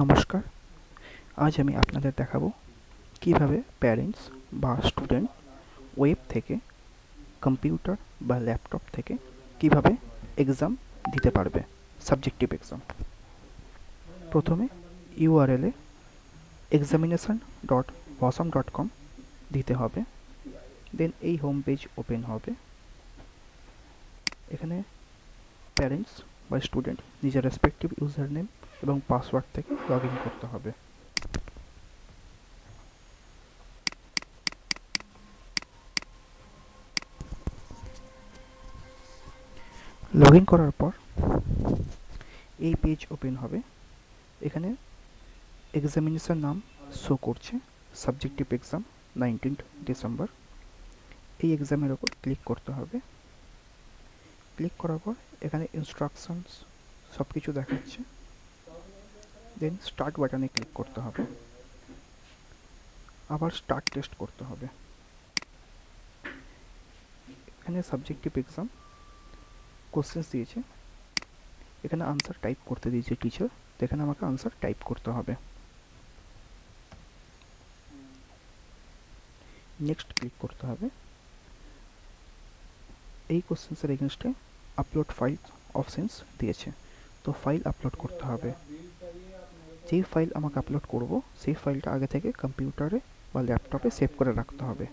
নমস্কার। আজ আমি আপনাদের দেখাবো কিভাবে প্যারেন্টস বা স্টুডেন্ট ওয়েব থেকে কম্পিউটার বা ল্যাপটপ থেকে কিভাবে এক্সাম দিতে পারবে, সাবজেক্টিভ এক্সাম। প্রথমে ইউআরএলে examination.wasm.com দিতে হবে। দেন এই হোম পেজ ওপেন হবে। এখানে প্যারেন্টস বা স্টুডেন্ট নিজের রেসপেক্টিভ ইউজার নেম এবং পাসওয়ার্ড থেকে লগ ইন করতে হবে। লগ ইন করার পর এই পেজ ওপেন হবে। এখানে এক্সামিনেশন নাম শো করছে, সাবজেক্টিভ এক্সাম 19th ডিসেম্বর। এই এক্সামের ওপর ক্লিক করতে হবে। ক্লিক করার পর এখানে ইনস্ট্রাকশনস সব কিছু দেখাচ্ছে। দেন স্টার্ট বাটনে ক্লিক করতে হবে। আবার স্টার্ট টেস্ট করতে হবে। এখানে সাবজেক্টিভ এক্সাম কোশ্চেন্স দিয়েছে, এখানে আনসার টাইপ করতে দিয়েছে টিচার। তো এখানে আমাকে আনসার টাইপ করতে হবে। নেক্সট ক্লিক করতে হবে। এই কোশ্চেন্সের এগেনস্টে আপলোড ফাইল অপশনস দিয়েছে, তো ফাইল আপলোড করতে হবে। যেই ফাইল আমাকে আপলোড করব সেই ফাইলটা আগে থেকে কম্পিউটারে বা ল্যাপটপে সেভ করে রাখতে হবে।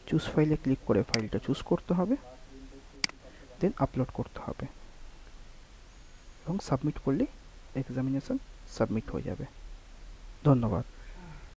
চুজ ফাইলে ক্লিক করে ফাইলটা চুজ করতে হবে, দেন আপলোড করতে হবে এবং সাবমিট করলেই এক্সামিনেশন সাবমিট হয়ে যাবে। ধন্যবাদ।